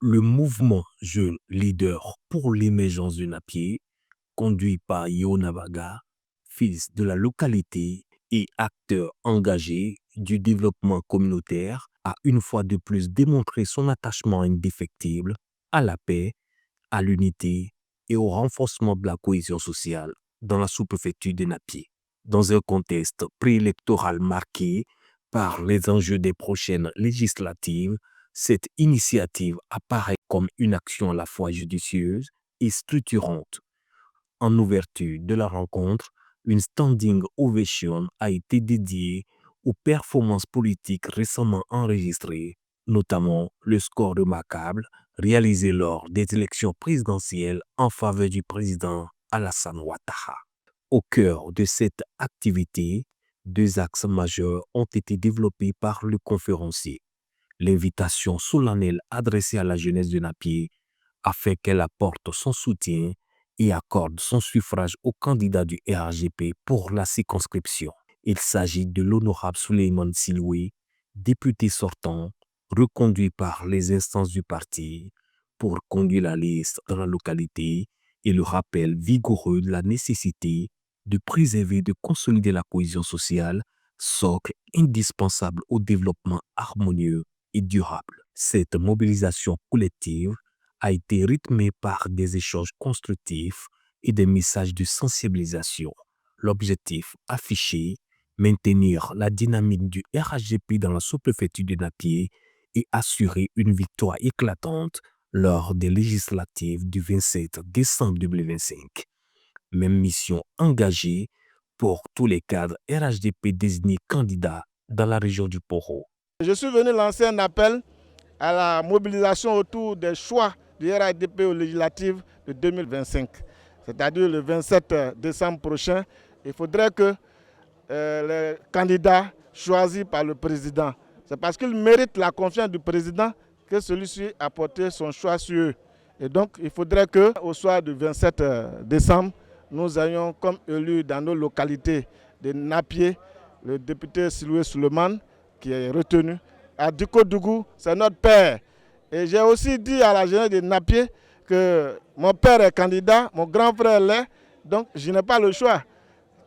Le mouvement Jeune Leader pour l'émergence du Napier, conduit par Yonavaga, fils de la localité et acteur engagé du développement communautaire, a une fois de plus démontré son attachement indéfectible à la paix, à l'unité et au renforcement de la cohésion sociale dans la sous-préfecture de Napier. Dans un contexte préélectoral marqué par les enjeux des prochaines législatives, cette initiative apparaît comme une action à la fois judicieuse et structurante. En ouverture de la rencontre, une standing ovation a été dédiée aux performances politiques récemment enregistrées, notamment le score remarquable réalisé lors des élections présidentielles en faveur du président Alassane Ouattara. Au cœur de cette activité, deux axes majeurs ont été développés par le conférencier. L'invitation solennelle adressée à la jeunesse de Napier afin qu'elle apporte son soutien et accorde son suffrage au candidat du RGP pour la circonscription. Il s'agit de l'honorable Souleymane Siloué, député sortant, reconduit par les instances du parti pour conduire la liste dans la localité, et le rappel vigoureux de la nécessité de préserver et de consolider la cohésion sociale, socle indispensable au développement harmonieux et durable. Cette mobilisation collective a été rythmée par des échanges constructifs et des messages de sensibilisation. L'objectif affiché, maintenir la dynamique du RHGP dans la sous-préfecture de Napier et assurer une victoire éclatante lors des législatives du 27 décembre 2025. Même mission engagée pour tous les cadres RHDP désignés candidats dans la région du Poro. Je suis venu lancer un appel à la mobilisation autour des choix du RHDP aux législatives de 2025, c'est-à-dire le 27 décembre prochain. Il faudrait que les candidats choisis par le président, c'est parce qu'ils méritent la confiance du président que celui-ci a porté son choix sur eux. Et donc, il faudrait qu'au soir du 27 décembre, nous ayons comme élus dans nos localités de Napier le député Siloué Souleymane, qui est retenu. À Diko-Dougou, c'est notre père. Et j'ai aussi dit à la jeunesse de Napier que mon père est candidat, mon grand frère l'est, donc je n'ai pas le choix.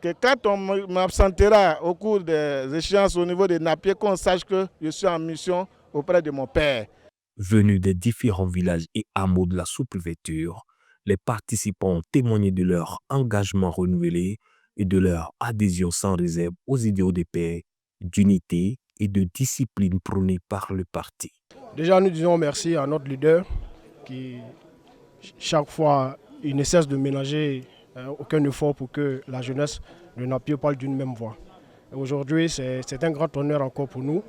Que quand on m'absentera au cours des échéances au niveau de Napier, qu'on sache que je suis en mission auprès de mon père. Venus des différents villages et hameaux de la sous-préfecture, les participants ont témoigné de leur engagement renouvelé et de leur adhésion sans réserve aux idéaux de paix, d'unité et de discipline prônés par le parti. Déjà, nous disons merci à notre leader qui, chaque fois, il ne cesse de ménager aucun effort pour que la jeunesse de Napier parle d'une même voix. Aujourd'hui, c'est un grand honneur encore pour nous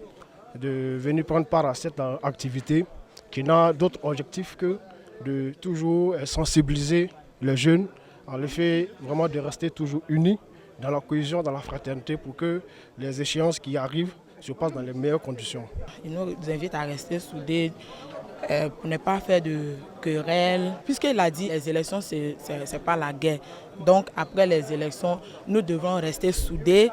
de venir prendre part à cette activité qui n'a d'autre objectif que de toujours sensibiliser les jeunes, en le fait vraiment de rester toujours unis dans la cohésion, dans la fraternité pour que les échéances qui arrivent se passent dans les meilleures conditions. Il nous invite à rester soudés pour ne pas faire de querelles. Puisqu'il a dit les élections, c'est pas la guerre. Donc après les élections, nous devons rester soudés,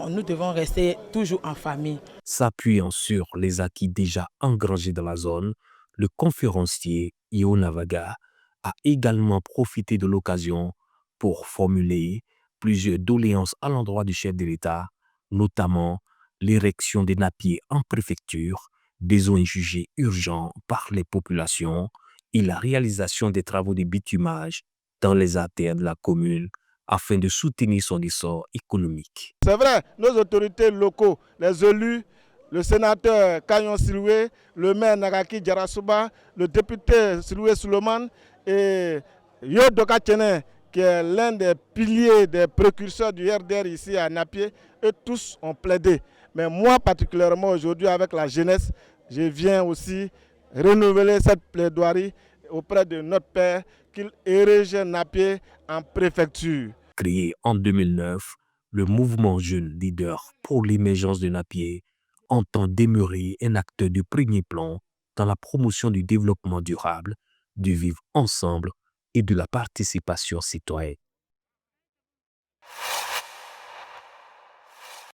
nous devons rester toujours en famille. S'appuyant sur les acquis déjà engrangés dans la zone, le conférencier Yonavaga a également profité de l'occasion pour formuler plusieurs doléances à l'endroit du chef de l'État, notamment l'érection des napiers en préfecture, des zones jugées urgentes par les populations et la réalisation des travaux de bitumage dans les artères de la commune afin de soutenir son essor économique. C'est vrai, nos autorités locaux, les élus, le sénateur Kanyon Siloué, le maire Naraki Djarasuba, le député Siloué Souleymane et Yodoka Tchene, qui est l'un des piliers, des précurseurs du RDR ici à Napier, eux tous ont plaidé. Mais moi particulièrement aujourd'hui avec la jeunesse, je viens aussi renouveler cette plaidoirie auprès de notre père qu'il érige Napier en préfecture. Créé en 2009, le mouvement Jeune Leader pour l'émergence de Napier entend demeurer un acteur de premier plan dans la promotion du développement durable, du vivre ensemble et de la participation citoyenne.